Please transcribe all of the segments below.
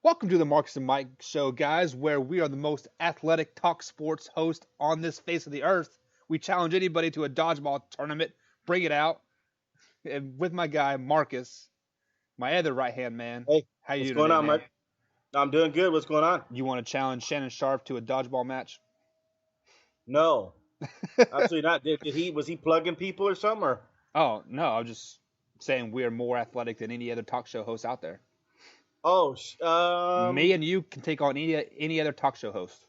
Welcome to the Marcus and Mike Show, guys, where we are the most athletic talk sports host on this face of the earth. We challenge anybody to a dodgeball tournament. Bring it out. And with my guy, Marcus, my other right-hand man. Hey, How you what's doing going today, on, man? Mike? I'm doing good. What's going on? You want to challenge Shannon Sharp to a dodgeball match? No, absolutely not. Was he plugging people or something? Or Oh, no, I'm just saying we're more athletic than any other talk show host out there. oh, Me and you can take on any other talk show host.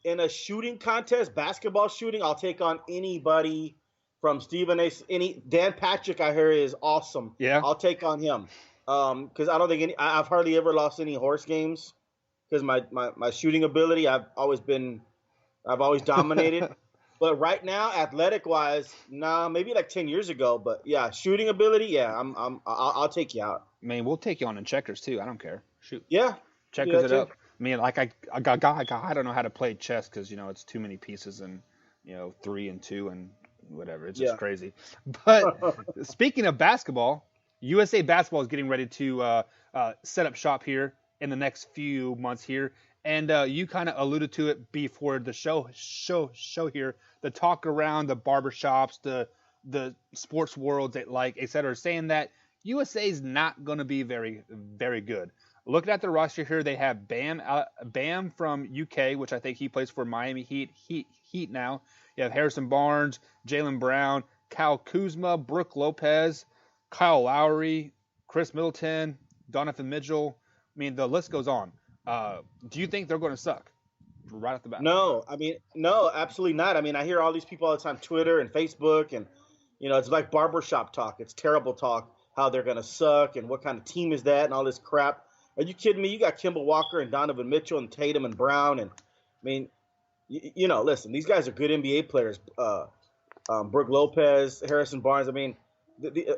in a shooting contest, basketball shooting, I'll take on anybody from Stephen A. Any Dan Patrick, I hear is awesome. Yeah? I'll take on him. Because I don't think I've hardly ever lost any horse games. Because my shooting ability, I've always dominated. But right now, athletic wise, nah, maybe like 10 years ago. But yeah, shooting ability, yeah, I'll take you out. Man, we'll take you on in checkers, too. I don't care. Shoot. Yeah, do Checkers that it too. up. I mean, like I don't know how to play chess because it's too many pieces and 3 and 2 and whatever. It's just Yeah. crazy. But speaking of basketball, USA basketball is getting ready to set up shop here in the next few months here, and you kind of alluded to it before the show here. The talk around the barbershops, the sports worlds, like et cetera, saying that USA is not going to be very very good. Looking at the roster here, they have Bam from UK, which I think he plays for Miami Heat now. You have Harrison Barnes, Jalen Brown, Kyle Kuzma, Brooke Lopez, Kyle Lowry, Chris Middleton, Donovan Mitchell. I mean, the list goes on. Do you think they're going to suck right off the bat? No, I mean, no, absolutely not. I mean, I hear all these people all the time, Twitter and Facebook, and it's like barbershop talk. It's terrible talk, how they're gonna suck and what kind of team is that and all this crap. Are you kidding me? You got Kimball Walker and Donovan Mitchell and Tatum and Brown, and I mean, listen, these guys are good NBA players. Brooke Lopez, Harrison Barnes. I mean,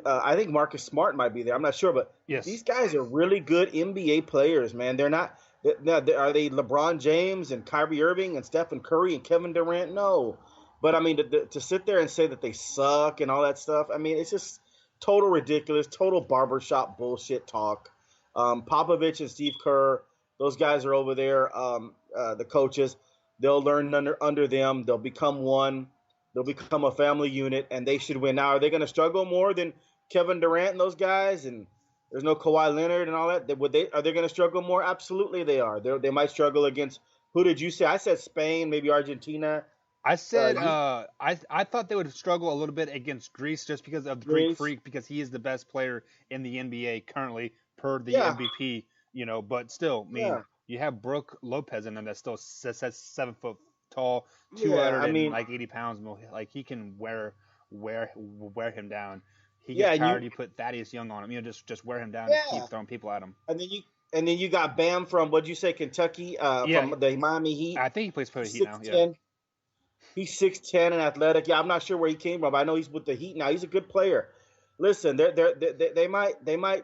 I think Marcus Smart might be there. I'm not sure, but Yes. these guys are really good NBA players, man. They're not. Are they LeBron James and Kyrie Irving and Stephen Curry and Kevin Durant? No, but I mean to sit there and say that they suck and all that stuff. I mean, it's just total ridiculous, total barbershop bullshit talk. Popovich and Steve Kerr, those guys are over there. The coaches, they'll learn under them. They'll become one. They'll become a family unit, and they should win. Now, are they going to struggle more than Kevin Durant and those guys? And there's no Kawhi Leonard and all that. Are they going to struggle more? Absolutely, they are. They might struggle against. Who did you say? I said Spain, maybe Argentina. I said I thought they would struggle a little bit against Greece just because of the Greek Greece. Freak, because he is the best player in the NBA currently per the Yeah. MVP. But still, I mean, Yeah. you have Brooke Lopez in there that's still 7 foot tall, Yeah, 200 I mean, 80 pounds. Like he can wear him down. He yeah, gets and tired. You put Thaddeus Young on him. Just wear him down and yeah, keep throwing people at him. and then you got Bam from what'd you say, Kentucky? Yeah, From the Miami Heat. I think he plays for the He's Heat now. Yeah. 6'10". He's 6'10" and athletic. Yeah, I'm not sure where he came from, but I know he's with the Heat now. He's a good player. Listen, they might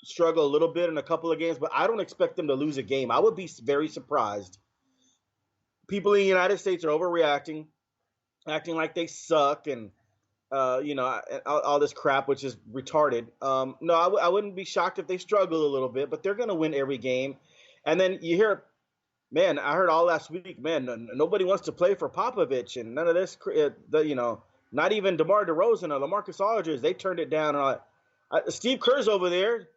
struggle a little bit in a couple of games, but I don't expect them to lose a game. I would be very surprised. People in the United States are overreacting, acting like they suck, and all this crap, which is retarded. No, I wouldn't be shocked if they struggle a little bit, but they're going to win every game. And then you hear, man, I heard all last week, man, nobody wants to play for Popovich, and none of this, not even DeMar DeRozan or LaMarcus Aldridge, they turned it down. Steve Kerr's over there.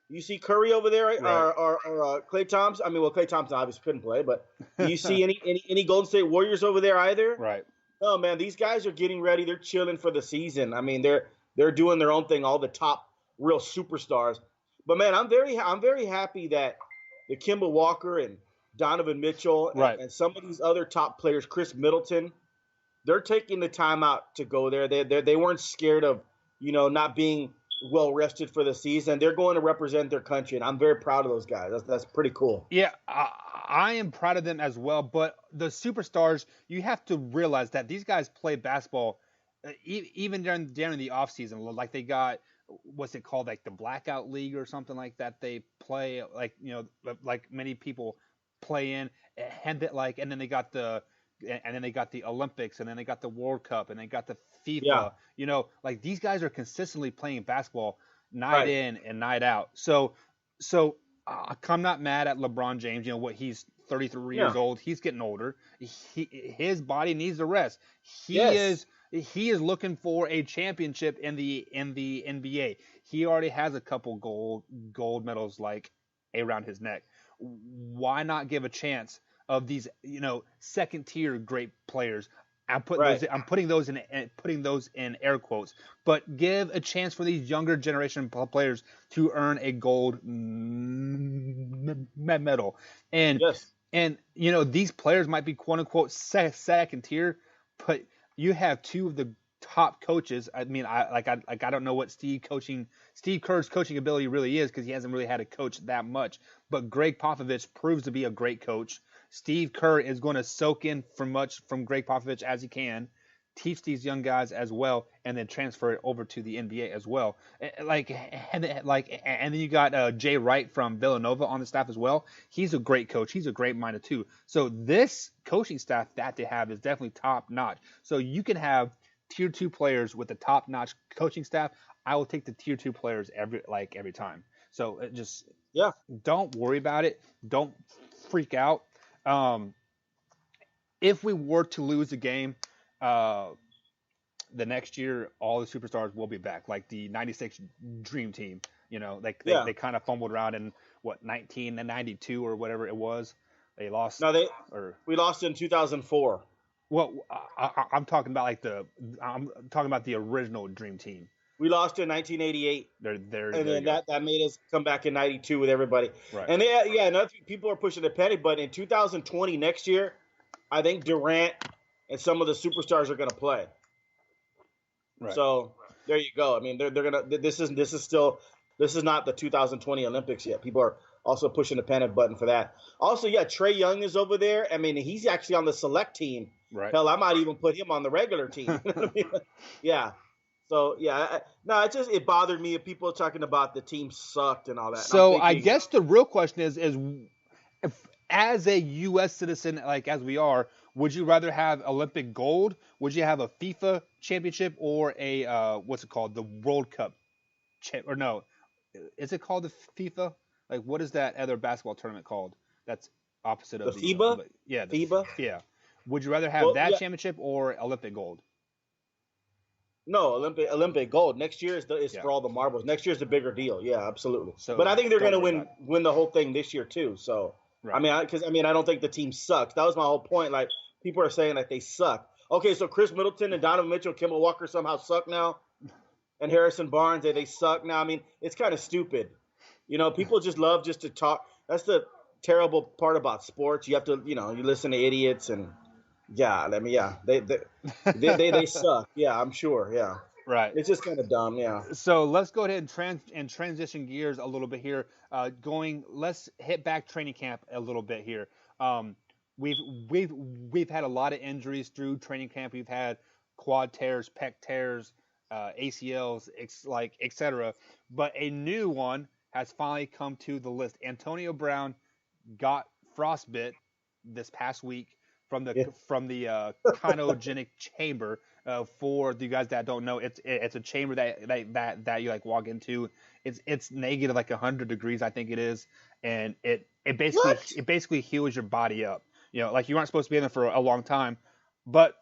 You see Curry over there, right? Right. or Klay Thompson. I mean, well, Klay Thompson obviously couldn't play, but do you see any Golden State Warriors over there either? Right. No, man, these guys are getting ready. They're chilling for the season. I mean, they're doing their own thing. All the top real superstars. But man, I'm very happy that the Kimball Walker and Donovan Mitchell Right. and some of these other top players, Chris Middleton, they're taking the time out to go there. They weren't scared of not being well rested for the season. They're going to represent their country, and I'm very proud of those guys. That's pretty cool. Yeah, I am proud of them as well. But the superstars, you have to realize that these guys play basketball even during the off season. Like they got, what's it called, like the blackout league or something like that. They play like many people play in, and then they got the Olympics, and then they got the World Cup, and they got the Yeah. FIFA. Like these guys are consistently playing basketball night Right. in and night out. So I'm not mad at LeBron James. You know what? He's 33 years Yeah. old. He's getting older. His body needs a rest. He Yes. is he is looking for a championship in the NBA. He already has a couple gold medals like around his neck. Why not give a chance of these second tier great players? Right. I'm putting those in air quotes, but give a chance for these younger generation players to earn a gold medal. And Yes. these players might be quote unquote second tier, but you have two of the top coaches. I mean, I don't know what Steve Kerr's coaching ability really is, because he hasn't really had a coach that much. But Greg Popovich proves to be a great coach. Steve Kerr is going to soak in much from Greg Popovich as he can, teach these young guys as well, and then transfer it over to the NBA as well. And then you got Jay Wright from Villanova on the staff as well. He's a great coach. He's a great minded too. So this coaching staff that they have is definitely top notch. So you can have tier 2 players with a top notch coaching staff. I will take the tier 2 players every time. So just don't worry about it. Don't freak out. If we were to lose a game, the next year, all the superstars will be back, like the '96 Dream Team. They kind of fumbled around in 1992 or whatever it was. They lost. No, we lost in 2004. Well, I'm talking about the original Dream Team. We lost in 1988. And then that made us come back in 92 with everybody. Right. And another thing, people are pushing the penny, but in 2020, next year, I think Durant and some of the superstars are going to play. Right. So there you go. I mean, they're going to. This is not the 2020 Olympics yet. People are also pushing the panic button for that. Also, Trae Young is over there. I mean, he's actually on the select team. Right. Hell, I might even put him on the regular team. Yeah. So it bothered me if people are talking about the team sucked and all that. So I guess the real question is if, as a U.S. citizen, like as we are, would you rather have Olympic gold? Would you have a FIFA championship or a what's it called, the World Cup? Or no, is it called the FIFA? Like, what is that other basketball tournament called? That's opposite of the FIBA. The FIBA. Yeah. Would you rather have championship or Olympic gold? No, Olympic gold. Next year is for all the marbles. Next year is the bigger deal. Yeah, absolutely. So, but I think they're going to win the whole thing this year too. So right. I don't think the team sucks. That was my whole point. Like, people are saying that they suck. Okay, so Chris Middleton and Donovan Mitchell, Kemba Walker somehow suck now, and Harrison Barnes, they suck now. I mean, it's kind of stupid. People just love to talk. That's the terrible part about sports. You have to, you listen to idiots and. Yeah, they suck. Yeah, I'm sure. Yeah, right. It's just kind of dumb. Yeah. So let's go ahead and transition gears a little bit here. Let's hit back training camp a little bit here. We've had a lot of injuries through training camp. We've had quad tears, pec tears, ACLs, etc. But a new one has finally come to the list. Antonio Brown got frostbite this past week from the cryogenic chamber. For the guys that don't know, it's a chamber that you walk into. It's negative 100 degrees, I think it is, and it basically heals your body up. You aren't supposed to be in there for a long time, but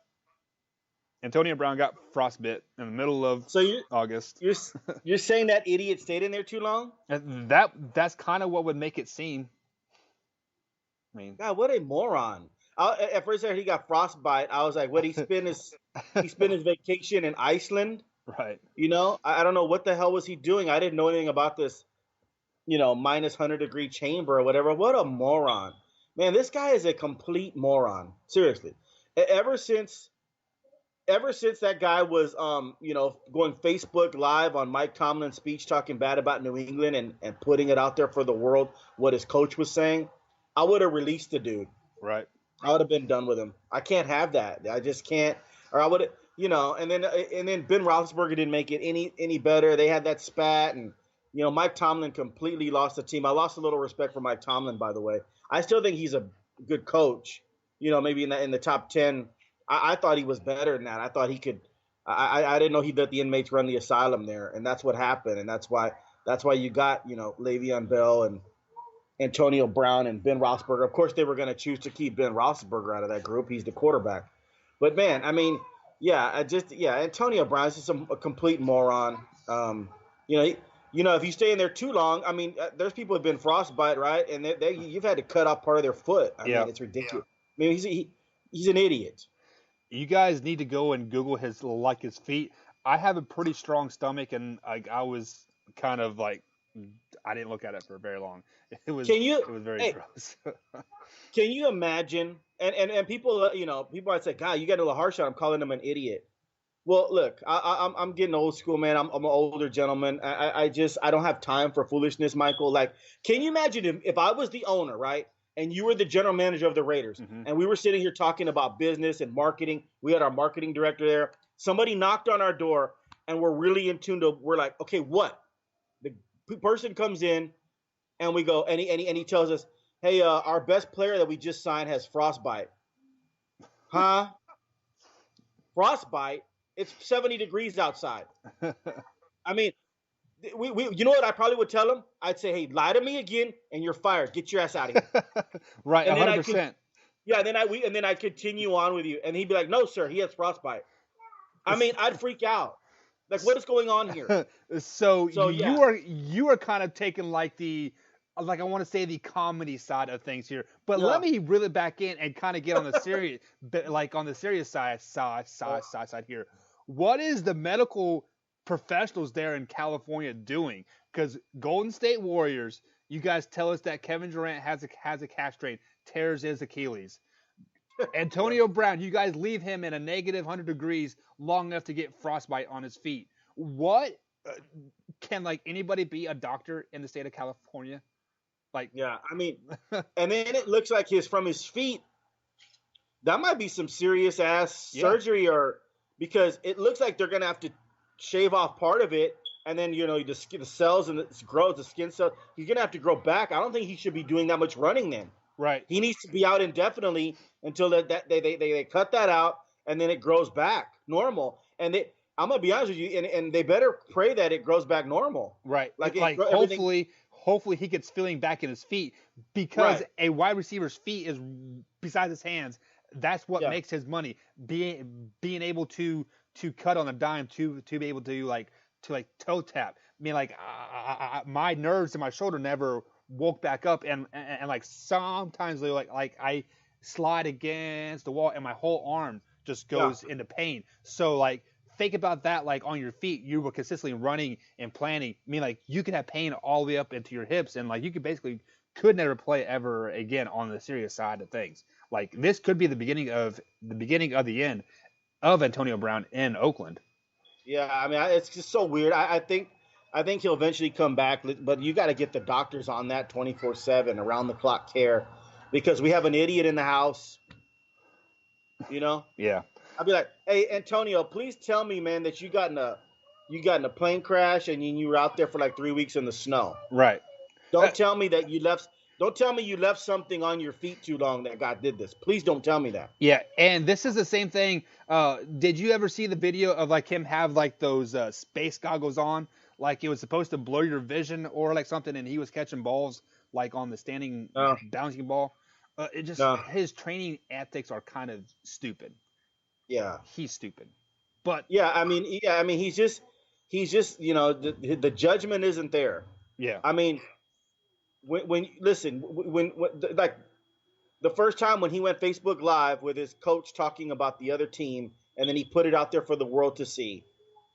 Antonio Brown got frostbite in the middle of August. You're saying that idiot stayed in there too long? That's kind of what would make it seem. I mean, God, what a moron! At first I heard he got frostbite. I was like, what? He spent his vacation in Iceland, right? I don't know what the hell was he doing. I didn't know anything about this, minus 100-degree chamber or whatever. What a moron, man! This guy is a complete moron. Seriously, ever since that guy was, going Facebook Live on Mike Tomlin's speech talking bad about New England and putting it out there for the world what his coach was saying, I would have released the dude. Right. I would have been done with him. I can't have that. I just can't. Or I would have, and then Ben Roethlisberger didn't make it any better. They had that spat, and Mike Tomlin completely lost the team. I lost a little respect for Mike Tomlin, by the way. I still think he's a good coach. Maybe in the top 10. I thought he was better than that. I thought he could. I didn't know he'd let the inmates run the asylum there, and that's what happened, and that's why you got Le'Veon Bell and Antonio Brown and Ben Roethlisberger. Of course, they were going to choose to keep Ben Roethlisberger out of that group. He's the quarterback. But man, I mean, Antonio Brown is just a complete moron. You know, if you stay in there too long, I mean, there's people who've been frostbite, right? And you've had to cut off part of their foot. I mean, it's ridiculous. I mean, he's an idiot. You guys need to go and Google his feet. I have a pretty strong stomach, and I was kind of like, I didn't look at it for very long. It was very gross. Can you imagine? And people, people might say, God, you got a little harsh on him, calling him an idiot. Well, look, I'm getting old school, man. I'm an older gentleman. I don't have time for foolishness, Michael. Like, can you imagine if I was the owner, right? And you were the general manager of the Raiders, and we were sitting here talking about business and marketing. We had our marketing director there. Somebody knocked on our door, and we're really in tune to. We're like, okay, what? The person comes in, and we go, and he tells us, hey, our best player that we just signed has frostbite. Huh? Frostbite? It's 70 degrees outside. I mean, we you know what I probably would tell him? I'd say, hey, lie to me again, and you're fired. Get your ass out of here. Right, 100%. And then I continue on with you, and he'd be like, no, sir, he has frostbite. I mean, I'd freak out. Like, what is going on here? So you are kind of taking like I want to say the comedy side of things here, but let me reel it back in and kind of get on the serious, on the serious side here. What is the medical professionals there in California doing? Because Golden State Warriors, you guys tell us that Kevin Durant has a calf strain, tears his Achilles. Antonio Brown, you guys leave him in a negative 100 degrees long enough to get frostbite on his feet. What can anybody be a doctor in the state of California? I mean, and then it looks like from his feet, that might be some serious ass surgery, or because it looks like they're gonna have to shave off part of it, and then the cells and the skin cells. He's gonna have to grow back. I don't think he should be doing that much running then. Right. He needs to be out indefinitely until they cut that out, and then it grows back normal. And I'm gonna be honest with you, and they better pray that it grows back normal. Right. Hopefully he gets feeling back in his feet, because a wide receiver's feet is, besides his hands, that's what makes his money. Being able to cut on a dime, to be able to toe tap. I mean, my nerves in my shoulder never woke back up, and sometimes I slide against the wall and my whole arm just goes into pain. So think about that, on your feet, you were consistently running and planning. I mean, you could have pain all the way up into your hips, and you could never play ever again on the serious side of things. This could be the beginning of the end of Antonio Brown in Oakland. Yeah, I mean, it's just so weird. I think he'll eventually come back, but you got to get the doctors on that 24/7, around the clock care, because we have an idiot in the house. Yeah. I'll be like, hey, Antonio, please tell me, man, that you got in a plane crash and you were out there for 3 weeks in the snow. Right. Don't tell me that you left. Don't tell me you left something on your feet too long that God did this. Please don't tell me that. Yeah, and this is the same thing. Did you ever see the video of him have those space goggles on? It was supposed to blur your vision or something, and he was catching balls on the standing bouncing ball. His training ethics are kind of stupid. Yeah, he's stupid. But I mean, he's just the judgment isn't there. Yeah. I mean, when the first time when he went Facebook Live with his coach talking about the other team, and then he put it out there for the world to see,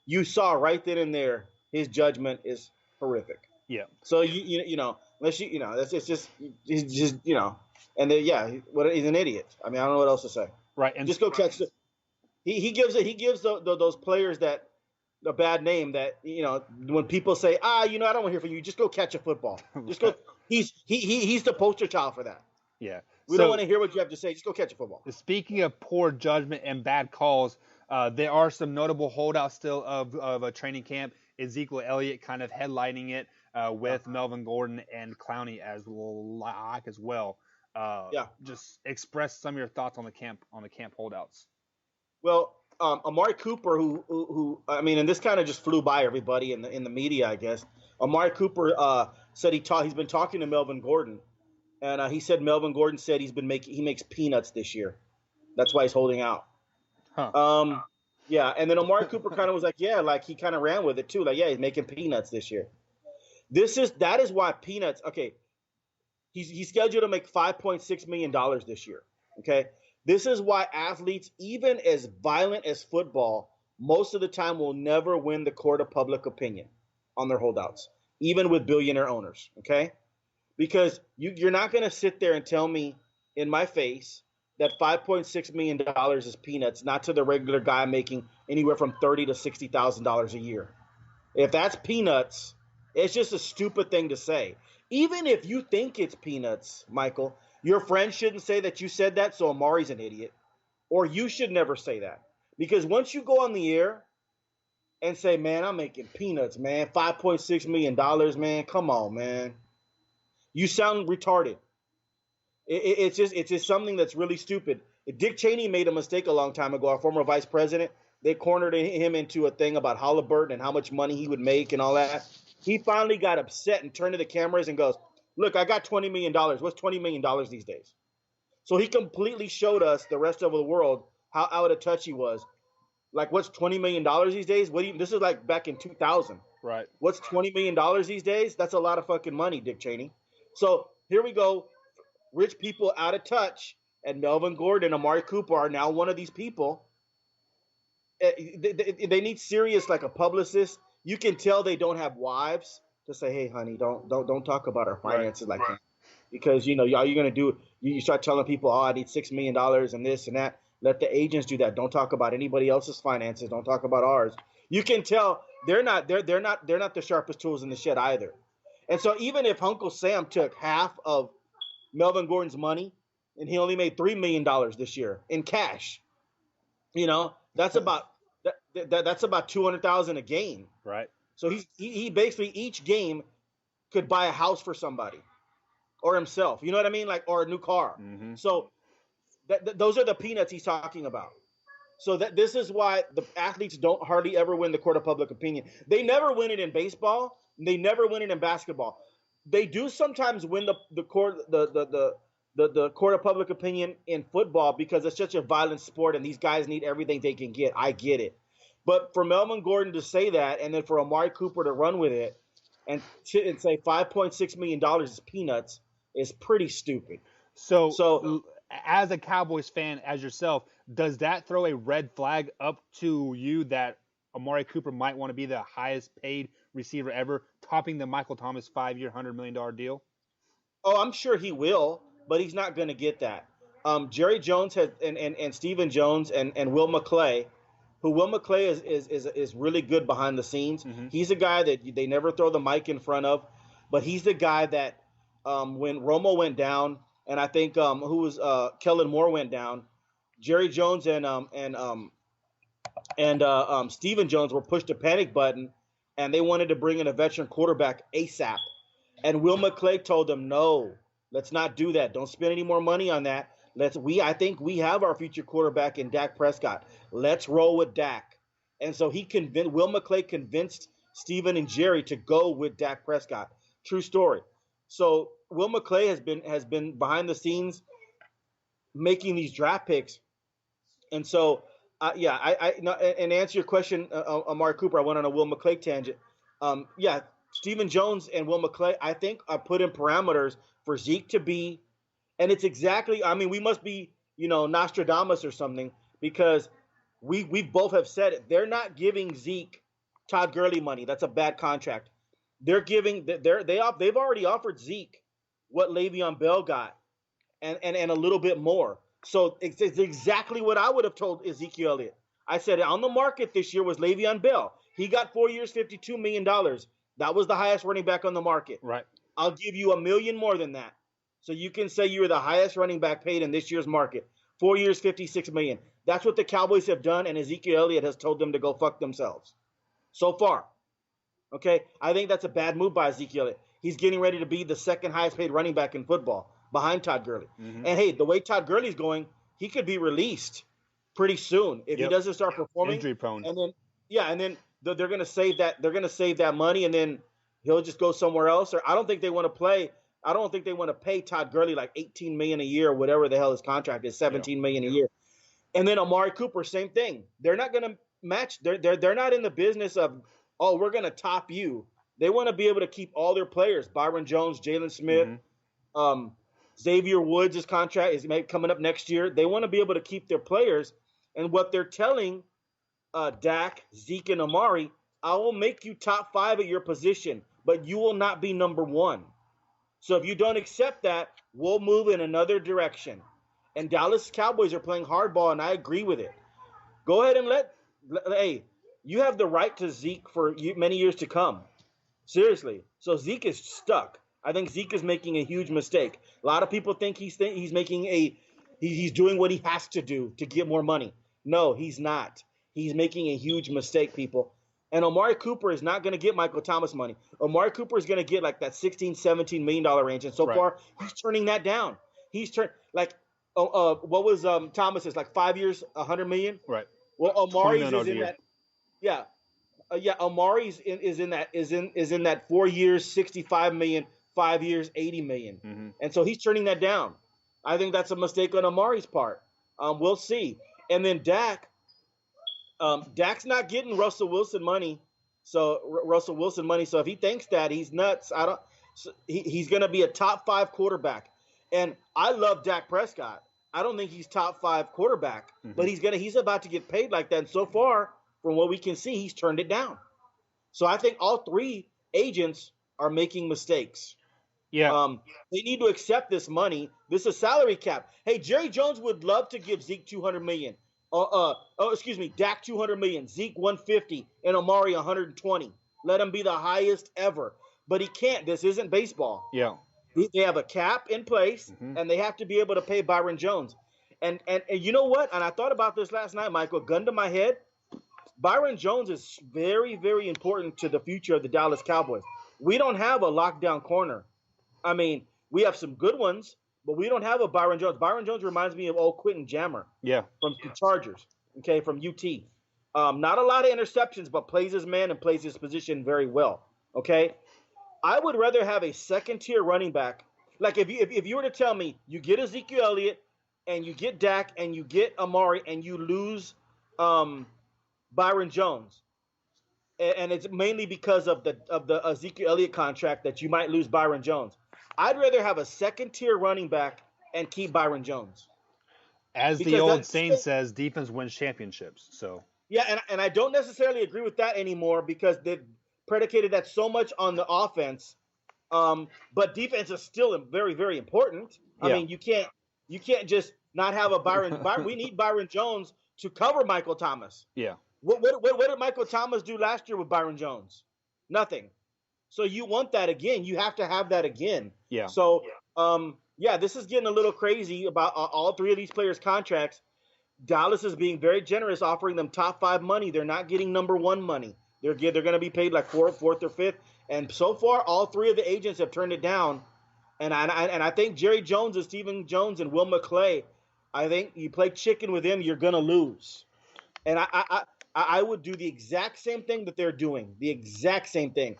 you saw right then and there his judgment is horrific. Yeah. So unless it's just he's just and then he's an idiot. I mean, I don't know what else to say. Right. And just go catch the. He gives those players that a bad name, that when people say I don't want to hear from you, just go catch a football. Just go. He's the poster child for that. Yeah. We don't want to hear what you have to say. Just go catch a football. Speaking of poor judgment and bad calls, there are some notable holdouts still of a training camp. Ezekiel Elliott kind of headlining it with Melvin Gordon and Clowney as well. Just express some of your thoughts on the camp holdouts. Well, Amari Cooper, who I mean, and this kind of just flew by everybody in the media, I guess. Amari Cooper said he's been talking to Melvin Gordon, and he said Melvin Gordon said he makes peanuts this year. That's why he's holding out. Huh. Yeah, and then Amari Cooper kind of was like, yeah, like he kind of ran with it too. Like, yeah, he's making peanuts this year. That is why peanuts. Okay, he's scheduled to make $5.6 million this year. Okay, this is why athletes, even as violent as football, most of the time will never win the court of public opinion on their holdouts, even with billionaire owners. Okay, because you're not going to sit there and tell me in my face that $5.6 million is peanuts, not to the regular guy making anywhere from $30,000 to $60,000 a year. If that's peanuts, it's just a stupid thing to say. Even if you think it's peanuts, Michael, your friend shouldn't say that you said that, so Amari's an idiot. Or you should never say that. Because once you go on the air and say, man, I'm making peanuts, man, $5.6 million, man, come on, man. You sound retarded. It's just something that's really stupid. Dick Cheney made a mistake a long time ago, our former vice president. They cornered him into a thing about Halliburton and how much money he would make and all that. He finally got upset and turned to the cameras and goes, look, I got $20 million. What's $20 million these days? So he completely showed us, the rest of the world, how out of touch he was. Like, what's $20 million these days? This is like back in 2000. Right. What's $20 million these days? That's a lot of fucking money, Dick Cheney. So here we go. Rich people out of touch, and Melvin Gordon and Amari Cooper are now one of these people. They need serious, like a publicist. You can tell they don't have wives to say, hey, honey, don't talk about our finances like that. Because, all you're going to do, you start telling people, oh, I need $6 million and this and that. Let the agents do that. Don't talk about anybody else's finances. Don't talk about ours. You can tell they're not the sharpest tools in the shed either. And so even if Uncle Sam took half of Melvin Gordon's money and he only made $3 million this year in cash, that's about $200,000 a game. Right. So he basically each game could buy a house for somebody or himself. You know what I mean? Like, or a new car. Mm-hmm. So those are the peanuts he's talking about. So this is why the athletes don't hardly ever win the court of public opinion. They never win it in baseball. They never win it in basketball. They do sometimes win the court the court of public opinion in football because it's such a violent sport and these guys need everything they can get. I get it. But for Melvin Gordon to say that and then for Amari Cooper to run with it and say $5.6 million is peanuts is pretty stupid. So as a Cowboys fan, as yourself, does that throw a red flag up to you that Amari Cooper might want to be the highest paid receiver ever, topping the Michael Thomas 5-year, $100 million deal? Oh, I'm sure he will, but he's not going to get that. Jerry Jones has and Stephen Jones and Will McClay, who Will McClay is really good behind the scenes. Mm-hmm. He's a guy that they never throw the mic in front of, but he's the guy that when Romo went down, and I think Kellen Moore went down, Jerry Jones and Stephen Jones were pushed a panic button, and they wanted to bring in a veteran quarterback ASAP. And Will McClay told them, no, let's not do that. Don't spend any more money on that. I think we have our future quarterback in Dak Prescott. Let's roll with Dak. And so Will McClay convinced Stephen and Jerry to go with Dak Prescott. True story. So Will McClay has been behind the scenes making these draft picks. And so, and answer your question, Amari Cooper, I went on a Will McClay tangent. Stephen Jones and Will McClay, I think, are put in parameters for Zeke to be, and it's exactly, I mean, we must be, Nostradamus or something, because we both have said it. They're not giving Zeke Todd Gurley money. That's a bad contract. They're giving, they've already offered Zeke what Le'Veon Bell got, and a little bit more. So it's exactly what I would have told Ezekiel Elliott. I said on the market this year was Le'Veon Bell. He got 4 years, $52 million. That was the highest running back on the market. Right. I'll give you $1 million more than that. So you can say you were the highest running back paid in this year's market. 4 years, $56 million. That's what the Cowboys have done, and Ezekiel Elliott has told them to go fuck themselves. So far. Okay? I think that's a bad move by Ezekiel Elliott. He's getting ready to be the second highest paid running back in football behind Todd Gurley. Mm-hmm. And hey, the way Todd Gurley's going, he could be released pretty soon if he doesn't start performing. Injury prone. And then they're going to save that. They're going to save that money, and then he'll just go somewhere else. Or I don't think they want to play. I don't think they want to pay Todd Gurley like $18 million a year or whatever the hell his contract is, $17 million a year. And then Amari Cooper, same thing. They're not going to match. They're not in the business of, oh, we're going to top you. They want to be able to keep all their players. Byron Jones, Jalen Smith, Xavier Woods' contract is coming up next year. They want to be able to keep their players. And what they're telling Dak, Zeke, and Amari, I will make you top 5 at your position, but you will not be number 1. So if you don't accept that, we'll move in another direction. And Dallas Cowboys are playing hardball, and I agree with it. Go ahead and hey, you have the right to Zeke for many years to come. Seriously. So Zeke is stuck. I think Zeke is making a huge mistake. A lot of people think he's making he's doing what he has to do to get more money. No, he's not. He's making a huge mistake, people. And Amari Cooper is not going to get Michael Thomas money. Amari Cooper is going to get like that $16-17 million range, and so far he's turning that down. He's turned like what was Thomas's like 5 years, $100 million? Right. Well, Amari's is in that. Yeah. Amari's is in that 4 years, $65 million, 5 years, $80 million. Mm-hmm. And so he's turning that down. I think that's a mistake on Amari's part. We'll see. And then Dak, Dak's not getting Russell Wilson money. So if he thinks that, he's nuts. He's going to be a top 5 quarterback. And I love Dak Prescott. I don't think he's top 5 quarterback, but he's about to get paid like that. And so far, from what we can see, he's turned it down. So I think all 3 agents are making mistakes. Yeah. They need to accept this money. This is a salary cap. Hey, Jerry Jones would love to give Zeke $200 million. Dak $200 million, Zeke $150, and Amari $120. Let him be the highest ever. But he can't. This isn't baseball. Yeah. They have a cap in place, and they have to be able to pay Byron Jones. And you know what? And I thought about this last night, Michael. Gun to my head. Byron Jones is very, very important to the future of the Dallas Cowboys. We don't have a lockdown corner. I mean, we have some good ones, but we don't have a Byron Jones. Byron Jones reminds me of old Quentin Jammer. Yeah. From the Chargers, okay, from UT. Not a lot of interceptions, but plays his man and plays his position very well, okay? I would rather have a second-tier running back. Like if you were to tell me you get Ezekiel Elliott and you get Dak and you get Amari and you lose Byron Jones, and it's mainly because of the Ezekiel Elliott contract that you might lose Byron Jones. I'd rather have a second-tier running back and keep Byron Jones. As the old saying says, defense wins championships. So yeah, and I don't necessarily agree with that anymore because they've predicated that so much on the offense. But defense is still very, very important. I mean, you can't just not have a Byron. We need Byron Jones to cover Michael Thomas. Yeah. What did Michael Thomas do last year with Byron Jones? Nothing. So you want that again. You have to have that again. Yeah. So, this is getting a little crazy about all 3 of these players' contracts. Dallas is being very generous, offering them top 5 money. They're not getting number 1 money. They're going to be paid like 4th or 5th. And so far, all 3 of the agents have turned it down. And I think Jerry Jones and Stephen Jones and Will McClay, I think you play chicken with them, you're going to lose. And I would do the exact same thing that they're doing, the exact same thing.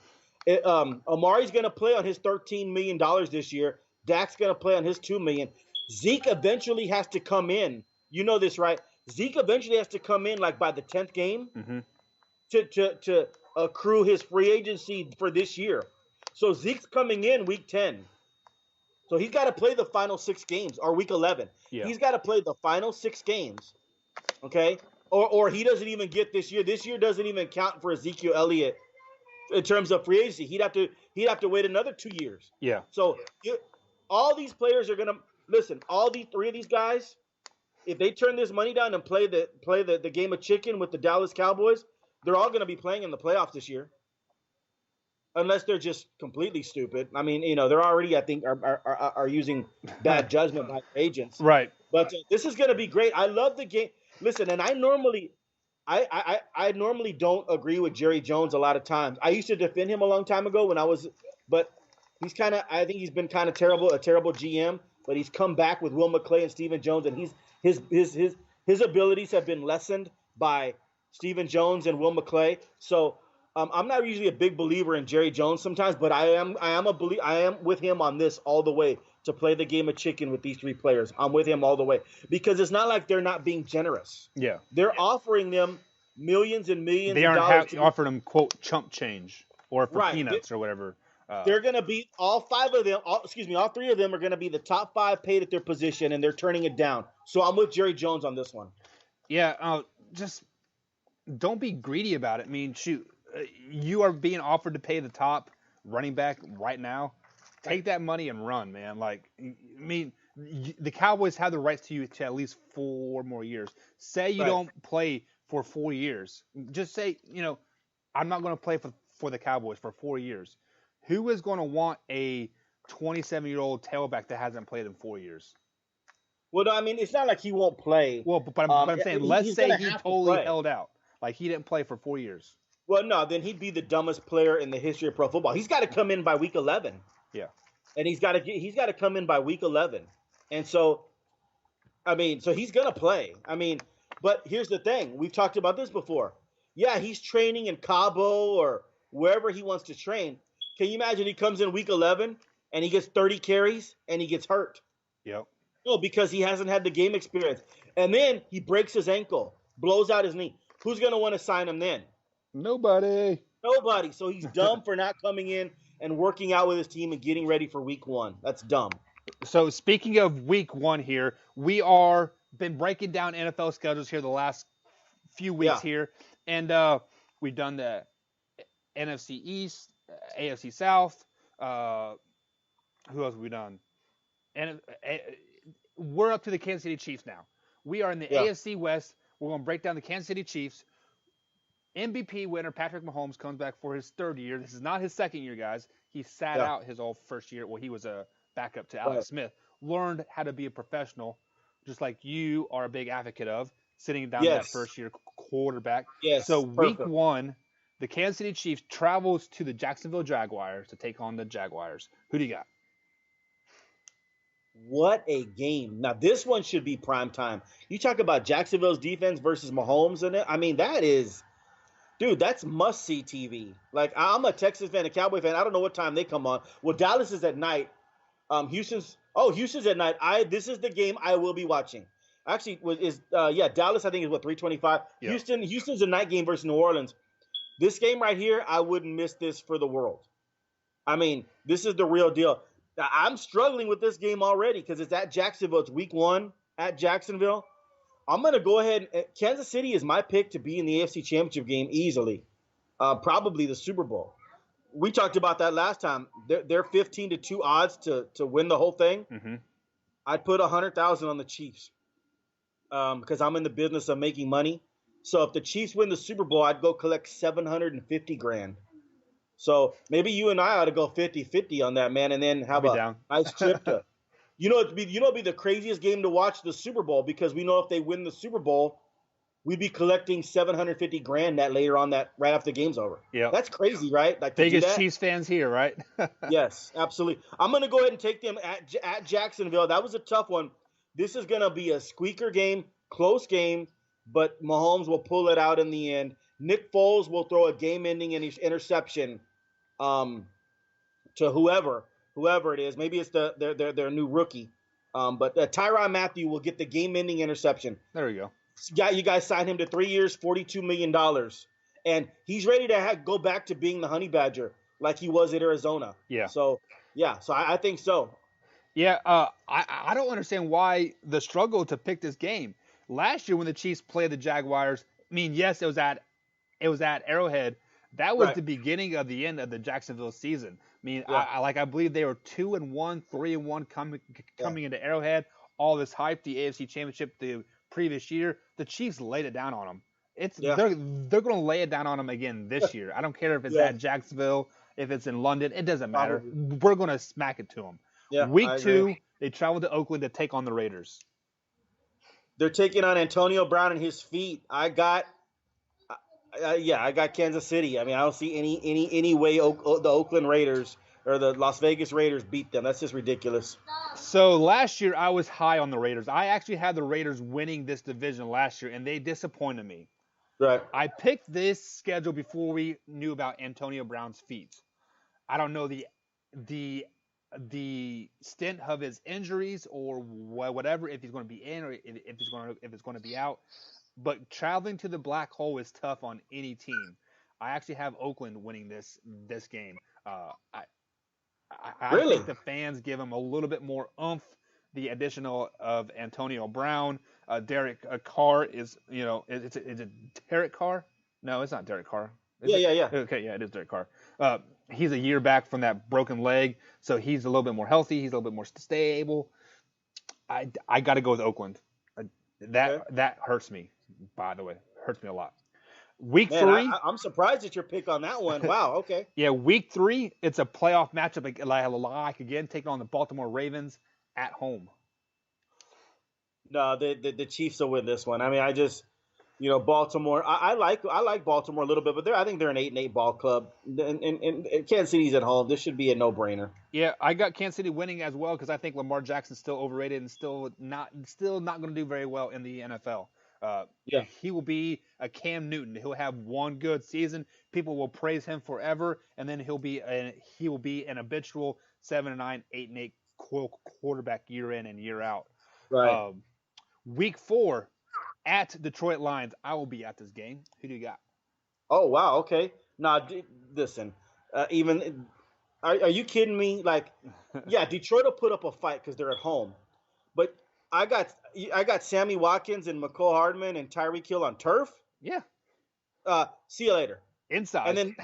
Amari's going to play on his $13 million this year. Dak's going to play on his $2 million. Zeke eventually has to come in. You know this, right? Zeke eventually has to come in like by the 10th game to accrue his free agency for this year. So Zeke's coming in week 10. So he's got to play the final 6 games, or week 11. Yeah. He's got to play the final 6 games, okay? Or he doesn't even get this year. This year doesn't even count for Ezekiel Elliott in terms of free agency. He'd have to wait another 2 years. Yeah. So all these players are gonna listen. All 3 of these guys, if they turn this money down and play the game of chicken with the Dallas Cowboys, they're all gonna be playing in the playoffs this year. Unless they're just completely stupid. I mean, they're already, I think, are using bad judgment by agents. Right. But this is going to be great. I love the game. Listen, and I normally don't agree with Jerry Jones a lot of times. I used to defend him a long time ago but I think he's been kind of terrible, a terrible GM. But he's come back with Will McClay and Stephen Jones, and his abilities have been lessened by Stephen Jones and Will McClay. So I'm not usually a big believer in Jerry Jones sometimes, but I am with him on this all the way to play the game of chicken with these three players. I'm with him all the way because it's not like they're not being generous. Yeah. They're offering them millions and millions They of aren't dollars. offering them, quote, chump change or for Right. peanuts or whatever. They're going to be all three of them are going to be the top 5 paid at their position, and they're turning it down. So I'm with Jerry Jones on this one. Yeah, just don't be greedy about it. I mean, shoot, you are being offered to pay the top running back right now. Take that money and run, man. Like, I mean, the Cowboys have the rights to you to at least 4 more years. Say you don't play for 4 years. Just say, I'm not going to play for the Cowboys for 4 years. Who is going to want a 27-year-old tailback that hasn't played in 4 years? Well, no, I mean, it's not like he won't play. Well, but I'm saying, let's say he totally held out. Like, he didn't play for 4 years. Well, no, then he'd be the dumbest player in the history of pro football. He's got to come in by week 11. Yeah. And he's got to come in by week 11. And so, I mean, so he's going to play. I mean, but here's the thing. We've talked about this before. Yeah, he's training in Cabo or wherever he wants to train. Can you imagine he comes in week 11 and he gets 30 carries and he gets hurt? Yep. No, because he hasn't had the game experience. And then he breaks his ankle, blows out his knee. Who's going to want to sign him then? Nobody. So he's dumb for not coming in and working out with his team and getting ready for week 1. That's dumb. So speaking of week 1 here, we are been breaking down NFL schedules here the last few weeks here. And we've done the NFC East, AFC South. Who else have we done? And we're up to the Kansas City Chiefs now. We are in the AFC West. We're going to break down the Kansas City Chiefs. MVP winner Patrick Mahomes comes back for his 3rd year. This is not his 2nd year, guys. He sat out his whole 1st year. Well, he was a backup to Alex Smith. Learned how to be a professional, just like you are a big advocate of, sitting down that 1st year quarterback. Yes. So week 1, the Kansas City Chiefs travels to the Jacksonville Jaguars to take on the Jaguars. Who do you got? What a game. Now, this one should be prime time. You talk about Jacksonville's defense versus Mahomes in it. I mean, that's must-see TV. Like, I'm a Texas fan, a Cowboy fan. I don't know what time they come on. Well, Dallas is at night. Houston's at night. This is the game I will be watching. Actually, Dallas, I think, is 325. Yeah. Houston's a night game versus New Orleans. This game right here, I wouldn't miss this for the world. I mean, this is the real deal. Now, I'm struggling with this game already because it's at Jacksonville. It's week 1 at Jacksonville. I'm going to go ahead. Kansas City is my pick to be in the AFC Championship game easily. Probably the Super Bowl. We talked about that last time. They're 15-2 odds to win the whole thing. Mm-hmm. I'd put $100,000 on the Chiefs because I'm in the business of making money. So if the Chiefs win the Super Bowl, I'd go collect $750,000. So maybe you and I ought to go 50-50 on that, man, and then have a nice trip to. It'd be the craziest game to watch, the Super Bowl, because we know if they win the Super Bowl, we'd be collecting $750,000 that later on that right after the game's over. Yeah, that's crazy, right? Like biggest Chiefs fans here, right? Yes, absolutely. I'm gonna go ahead and take them at Jacksonville. That was a tough one. This is gonna be a squeaker game, close game, but Mahomes will pull it out in the end. Nick Foles will throw a game-ending interception to whoever it is. Maybe it's their new rookie. But Tyrann Mathieu will get the game-ending interception. There we go. You guys signed him to 3 years, $42 million. And he's ready to go back to being the Honey Badger like he was at Arizona. Yeah. So I think so. Yeah, I don't understand why the struggle to pick this game. Last year when the Chiefs played the Jaguars, I mean, yes, it was at Arrowhead. That was the beginning of the end of the Jacksonville season. I mean, I believe they were 2-1, 3-1 coming into Arrowhead. All this hype, the AFC Championship the previous year, the Chiefs laid it down on them. They're going to lay it down on them again this year. I don't care if it's at Jacksonville, if it's in London, it doesn't matter. Probably. We're going to smack it to them. Yeah, Week 2, they travel to Oakland to take on the Raiders. They're taking on Antonio Brown and his feet. I got Kansas City. I mean, I don't see any way the Oakland Raiders or the Las Vegas Raiders beat them. That's just ridiculous. So last year I was high on the Raiders. I actually had the Raiders winning this division last year, and they disappointed me. Right. I picked this schedule before we knew about Antonio Brown's feet. I don't know the the stint of his injuries or whatever, if he's going to be in or if it's going to be out. But traveling to the black hole is tough on any team. I actually have Oakland winning this game. I Really? think the fans give him a little bit more oomph. The additional of Antonio Brown, Derek Carr is, is it Derek Carr? No, it's not Derek Carr. Is Yeah, it? yeah, yeah. Okay, yeah, it is Derek Carr. He's a year back from that broken leg, so he's a little bit more healthy. He's a little bit more stable. I got to go with Oakland. Okay. That hurts me. By the way, hurts me a lot. Week Man, 3. I'm surprised at your pick on that one. Wow. Okay. Yeah, week 3. It's a playoff matchup. Like again, taking on the Baltimore Ravens at home. No, the Chiefs will win this one. I mean, I just, Baltimore. I like Baltimore a little bit, but I think they're an 8-8 ball club. And Kansas City's at home. This should be a no-brainer. Yeah, I got Kansas City winning as well because I think Lamar Jackson's still overrated and still not going to do very well in the NFL. Yeah. He will be a Cam Newton. He'll have one good season. People will praise him forever, and then he will be an habitual 7-9, 8-8 quarterback year in and year out. Right. Week 4 at Detroit Lions. I will be at this game. Who do you got? Oh, wow. Okay. Now, listen. Are you kidding me? Like, yeah, Detroit will put up a fight because they're at home, but I got Sammy Watkins and McCall Hardman and Tyreek Hill on turf. Yeah. See you later. Inside. And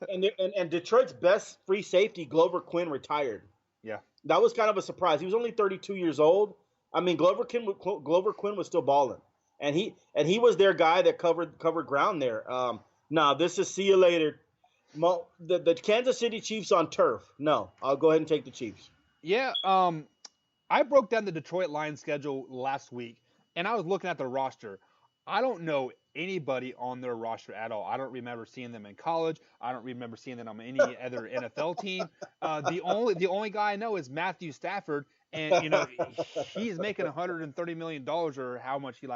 then and Detroit's best free safety, Glover Quinn, retired. Yeah. That was kind of a surprise. He was only 32 years old. I mean, Glover Quinn was still balling, and he was their guy that covered ground there. Now this is see you later. The Kansas City Chiefs on turf. No, I'll go ahead and take the Chiefs. Yeah. I broke down the Detroit Lions schedule last week, and I was looking at the roster. I don't know anybody on their roster at all. I don't remember seeing them in college. I don't remember seeing them on any other NFL team. The only guy I know is Matthew Stafford, and he's making $130 million or how much he's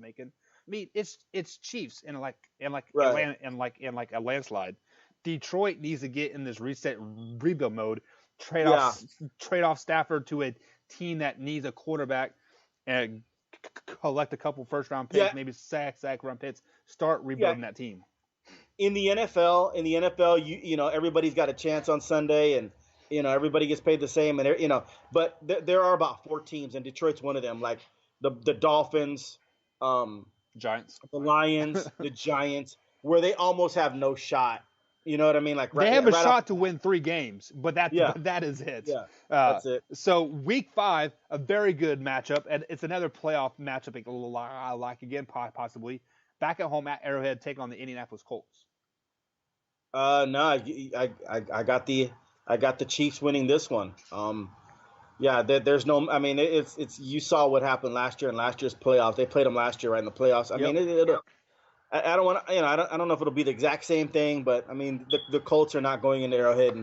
making. I mean, it's Chiefs and like Right. a landslide. Detroit needs to get in this rebuild mode. Trade off Stafford to a team that needs a quarterback and collect a couple first round picks, maybe second round picks. Start rebuilding that team. In the NFL, you everybody's got a chance on Sunday, and everybody gets paid the same, and but there are about 4 teams, and Detroit's one of them. Like the Dolphins, Giants, the Lions, the Giants, where they almost have no shot. You know what I mean? Like they have a shot to win 3 games, but that is it. Yeah, that's it. So week 5, a very good matchup, and it's another playoff matchup. Like again, possibly back at home at Arrowhead, take on the Indianapolis Colts. No, I got the Chiefs winning this one. Yeah, there's no. I mean, it's you saw what happened last year in last year's playoffs. They played them last year, right, in the playoffs. I mean, I don't want to, I don't know if it'll be the exact same thing, but I mean, the Colts are not going into Arrowhead,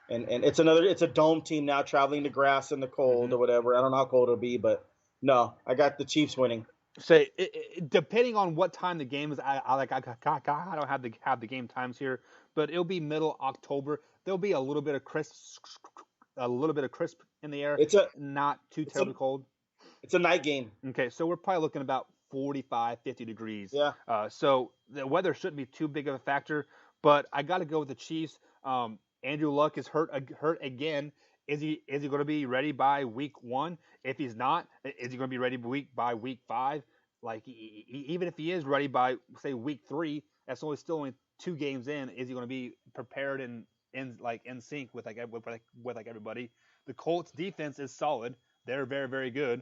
and it's a dome team now traveling to grass in the cold or whatever. I don't know how cold it'll be, but no, I got the Chiefs winning. Say, depending on what time the game is, I don't have the game times here, but it'll be middle October. There'll be a little bit of crisp in the air. Not too terribly cold. It's a night game. Okay, so we're probably looking about 45, 50 degrees. Yeah. So the weather shouldn't be too big of a factor, but I got to go with the Chiefs. Andrew Luck is hurt again. Is he going to be ready by week 1? If he's not, is he going to be ready by week 5? Like even if he is ready by say week 3, that's only 2 games in. Is he going to be prepared and in sync with everybody? The Colts defense is solid. They're very, very good.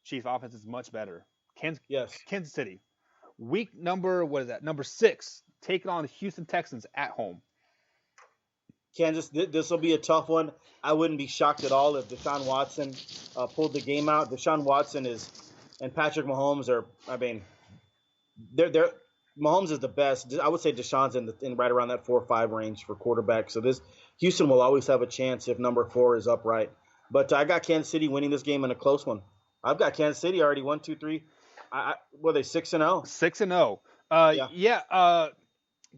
Chiefs offense is much better. Kansas City. Week number 6, taking on the Houston Texans at home. Kansas, this will be a tough one. I wouldn't be shocked at all if Deshaun Watson pulled the game out. Deshaun Watson and Patrick Mahomes are. I mean, they're Mahomes is the best. I would say Deshaun's in right around that 4 or 5 range for quarterback. So this Houston will always have a chance if number 4 is upright. But I got Kansas City winning this game in a close one. I've got Kansas City already 1, 2, 3. Were they 6-0? 6-0. Yeah. Yeah.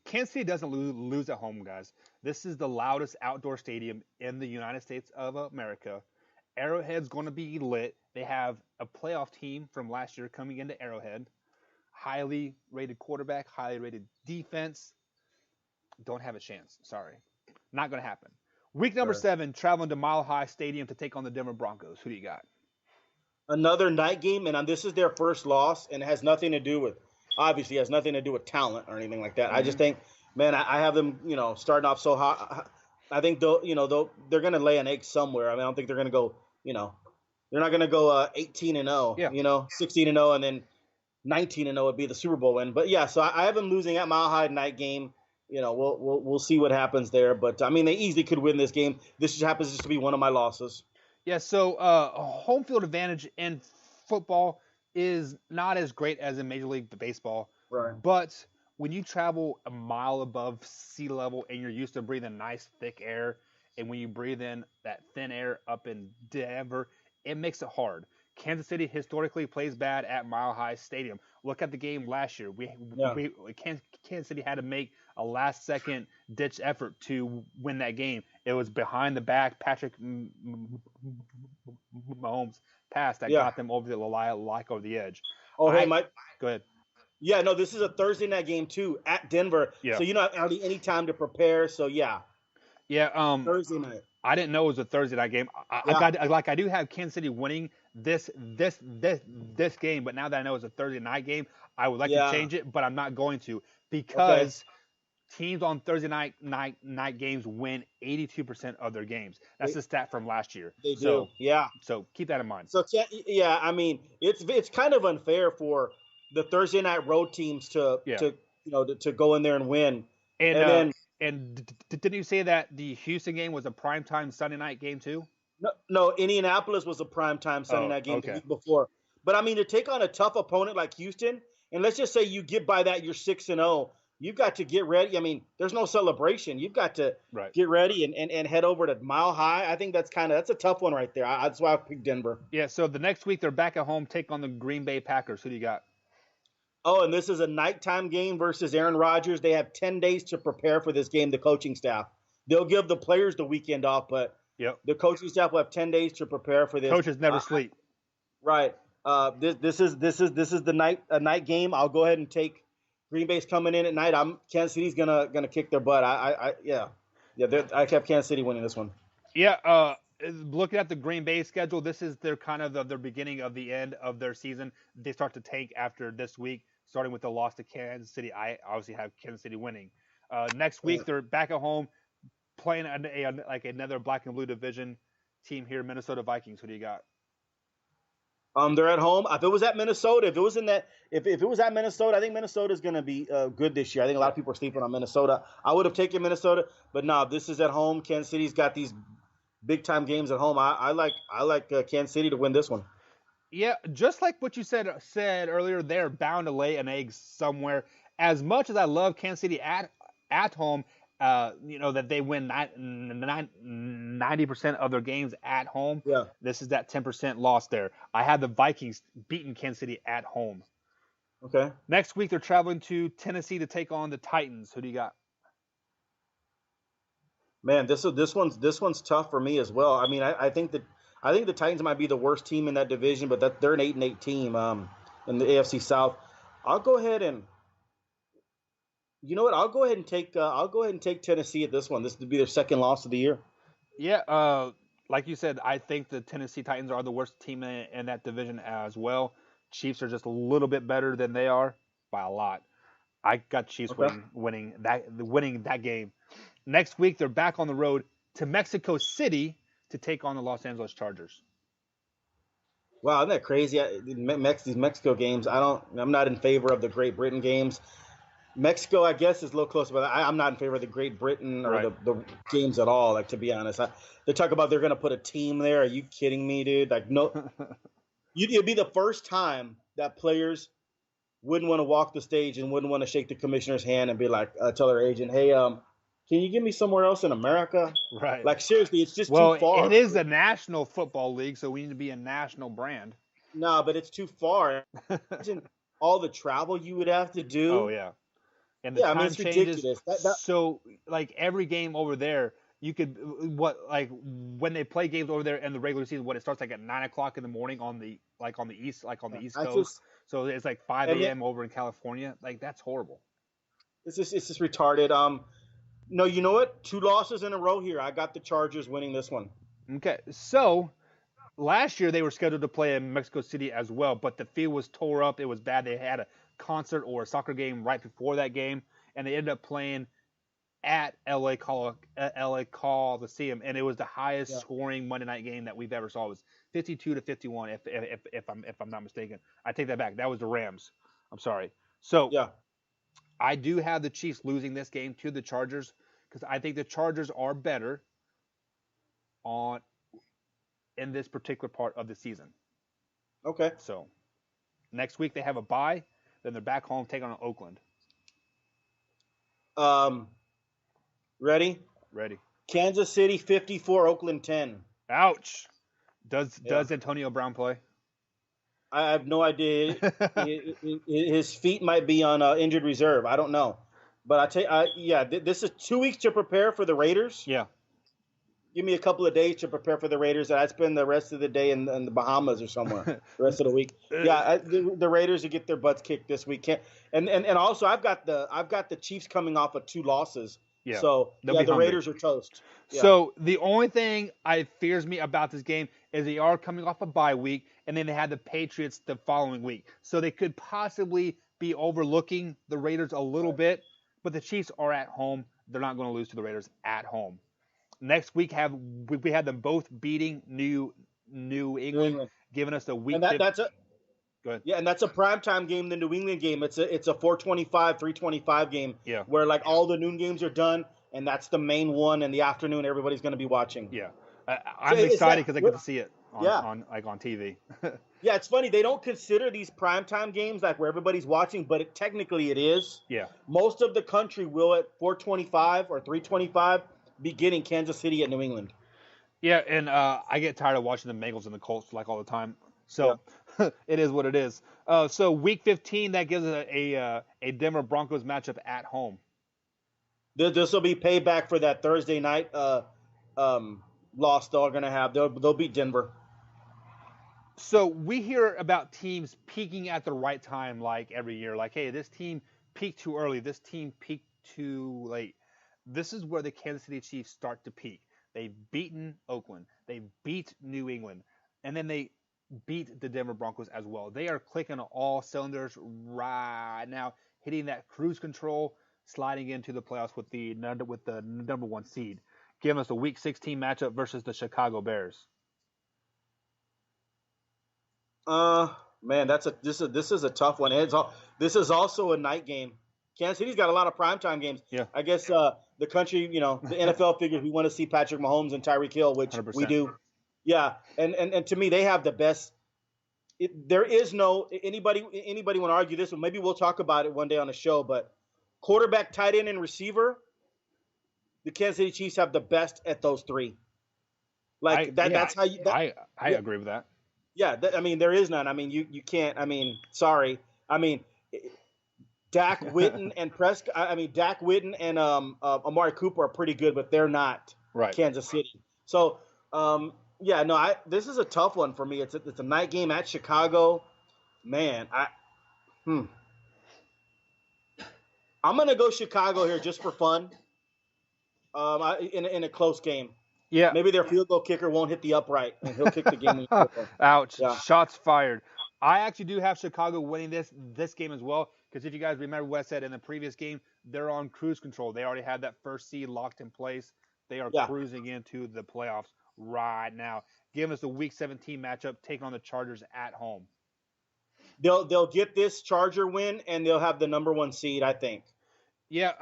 Kansas City doesn't lose at home, guys. This is the loudest outdoor stadium in the United States of America. Arrowhead's going to be lit. They have a playoff team from last year coming into Arrowhead. Highly rated quarterback, highly rated defense. Don't have a chance. Sorry. Not going to happen. Week number 7, traveling to Mile High Stadium to take on the Denver Broncos. Who do you got? Another night game, and this is their first loss, and it has nothing to do with, obviously, it has nothing to do with talent or anything like that. Mm-hmm. I just think, man, I have them, starting off so hot. I think they're going to lay an egg somewhere. I mean, I don't think they're going to go, they're not going to go 18-0, 16-0, and then 19-0 would be the Super Bowl win. But yeah, so I have them losing at Mile High night game. We'll see what happens there. But I mean, they easily could win this game. This just happens to be one of my losses. Yeah, so home field advantage in football is not as great as in Major League Baseball. Right. But when you travel a mile above sea level and you're used to breathing nice, thick air, and when you breathe in that thin air up in Denver, it makes it hard. Kansas City historically plays bad at Mile High Stadium. Look at the game last year. Kansas City had to make a last-second ditch effort to win that game. It was behind the back Patrick Mahomes pass that got them over over the edge. Oh, hey, Mike. Go ahead. Yeah, no, this is a Thursday night game too at Denver. Yeah. So you don't have any time to prepare. So yeah. Yeah. Thursday night. I didn't know it was a Thursday night game. I do have Kansas City winning this game, but now that I know it's a Thursday night game, I would like to change it, but I'm not going to because teams on Thursday night games win 82% of their games. That's the stat from last year. They do. So keep that in mind. So yeah, I mean, it's kind of unfair for the Thursday night road teams to go in there and win. And didn't you say that the Houston game was a primetime Sunday night game too? No, Indianapolis was a primetime Sunday night game the week before. But, I mean, to take on a tough opponent like Houston, and let's just say you get by that, you're 6-0, you've got to get ready. I mean, there's no celebration. You've got to get ready and head over to Mile High. I think that's a tough one right there. That's why I picked Denver. Yeah, so the next week they're back at home, take on the Green Bay Packers. Who do you got? Oh, and this is a nighttime game versus Aaron Rodgers. They have 10 days to prepare for this game, the coaching staff. They'll give the players the weekend off, but the coaching staff will have 10 days to prepare for this. Coaches never sleep. Right. This is the night game. I'll go ahead and take Green Bay's coming in at night. Kansas City's gonna kick their butt. I kept Kansas City winning this one. Yeah. Looking at the Green Bay schedule, this is their kind of their beginning of the end of their season. They start to tank after this week, starting with the loss to Kansas City. I obviously have Kansas City winning. Next week they're back at home, playing like another black and blue division team here, Minnesota Vikings. Who do you got? They're at home. If it was at Minnesota, if it was at Minnesota, I think Minnesota is going to be good this year. I think a lot of people are sleeping on Minnesota. I would have taken Minnesota, but no, this is at home. Kansas City's got these big time games at home. I like Kansas City to win this one. Yeah, just like what you said earlier, they're bound to lay an egg somewhere. As much as I love Kansas City at home, that they win 90% of their games at home. Yeah. This is that 10% loss there. I had the Vikings beating Kansas City at home. Okay. Next week they're traveling to Tennessee to take on the Titans. Who do you got? Man, this one's tough for me as well. I mean, I think the Titans might be the worst team in that division, but they're an 8-8 team in the AFC South. I'll go ahead and take Tennessee at this one. This would be their second loss of the year. Yeah, like you said, I think the Tennessee Titans are the worst team in that division as well. Chiefs are just a little bit better than they are by a lot. I got Chiefs winning that game. Next week, they're back on the road to Mexico City to take on the Los Angeles Chargers. Wow, isn't that crazy? These Mexico games, I'm not in favor of the Great Britain games. Mexico, I guess, is a little closer, but I'm not in favor of the Great Britain or the games at all. Like, to be honest, they talk about they're going to put a team there. Are you kidding me, dude? Like, no, it'd be the first time that players wouldn't want to walk the stage and wouldn't want to shake the commissioner's hand and be like, tell their agent, hey, can you give me somewhere else in America? Right. Like, seriously, it's just too far. It is the National Football League, so we need to be a national brand. No, but it's too far. Imagine all the travel you would have to Oh do. yeah, and the Yeah, I mean time it's changes. ridiculous. That So like every game over there, you could what like when they play games over there in the regular season, what it starts like at 9 o'clock in the morning on the East I Coast. just So it's like 5 and a.m. over in California. Like that's horrible. it's just retarded. No, you know what? 2 losses in a row here. I got the Chargers winning this one. Okay, so last year they were scheduled to play in Mexico City as well, but the field was tore up. It was bad. They had a concert or a soccer game right before that game, and they ended up playing at LA Coliseum, and it was the highest Yeah, scoring Monday night game that we've ever saw. It was 52-51, if I'm not mistaken. I take that back. That was the Rams. I'm sorry. So yeah. I do have the Chiefs losing this game to the Chargers because I think the Chargers are better on in this particular part of the season. Okay. So next week they have a bye, then they're back home taking on Oakland. Um, ready? Ready? Kansas City 54, Oakland 10. Ouch. Does Yeah. Antonio Brown play? I have no idea. His feet might be on injured reserve. I don't know. But this is 2 weeks to prepare for the Raiders. Yeah. Give me a couple of days to prepare for the Raiders, and I'd spend the rest of the day in the Bahamas or somewhere. The rest of the week. Yeah, the Raiders will get their butts kicked this weekend. And also I've got the Chiefs coming off of 2 losses. Yeah. So They'll be the hungry. Raiders are toast. Yeah. So the only thing I fears me about this game is they are coming off a bye week, and then they had the Patriots the following week. So they could possibly be overlooking the Raiders a little bit, but the Chiefs are at home. They're not going to lose to the Raiders at home. Next week we had them both beating New England, giving us a week. And that's a Go ahead. Yeah, and that's a primetime game, the New England game. It's a 4:25, 3:25 game. Yeah. Where like all the noon games are done, and that's the main one in the afternoon. Everybody's going to be watching. Yeah, I'm excited because I get to see it on TV. Yeah, it's funny they don't consider these primetime games like where everybody's watching, but technically it is. Yeah. Most of the country will at 4:25 or 3:25 be getting Kansas City at New England. Yeah, and I get tired of watching the Bengals and the Colts like all the time. So it is what it is. So week 15, that gives us a Denver Broncos matchup at home. This will be payback for that Thursday night loss they're going to have. They'll beat Denver. So we hear about teams peaking at the right time, like every year. Like, hey, this team peaked too early. This team peaked too late. This is where the Kansas City Chiefs start to peak. They've beaten Oakland. They beat New England. And then they beat the Denver Broncos as well. They are clicking on all cylinders right now, hitting that cruise control, sliding into the playoffs with the number one seed, giving us a Week 16 matchup versus the Chicago Bears. Man, this is a tough one. This is also a night game. Kansas City's got a lot of primetime games. Yeah. I guess the country, the NFL figures we want to see Patrick Mahomes and Tyreek Hill, which 100%. we do. Yeah, and to me, they have the best. There is no anybody want to argue this, but maybe we'll talk about it one day on the show. But quarterback, tight end, and receiver, the Kansas City Chiefs have the best at those three. That's how you. I agree with that. Yeah, I mean, there is none. I mean, you can't. I mean, sorry. I mean, Dak Whitten and Prescott. I mean, Dak Whitten and Amari Cooper are pretty good, but they're not Kansas City. So, this is a tough one for me. It's a night game at Chicago. Man, I'm gonna go Chicago here just for fun. In a close game. Yeah. Maybe their field goal kicker won't hit the upright, and he'll kick the game. Ouch. Yeah. Shots fired. I actually do have Chicago winning this game as well, because if you guys remember what I said in the previous game, they're on cruise control. They already had that first seed locked in place. They are cruising into the playoffs right now. Giving us a Week 17 matchup, taking on the Chargers at home. They'll get this Charger win, and they'll have the number one seed, I think. Yeah,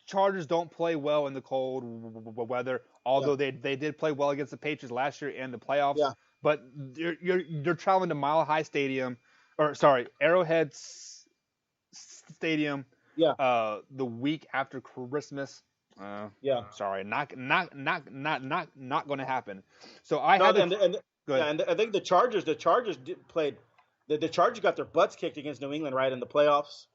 Chargers don't play well in the cold weather, although they did play well against the Patriots last year in the playoffs. Yeah. But you're traveling to Arrowhead Stadium. Yeah. The week after Christmas. Yeah. Sorry, not going to happen. So I No, had yeah, and I think the Chargers played. The Chargers got their butts kicked against New England, right, in the playoffs.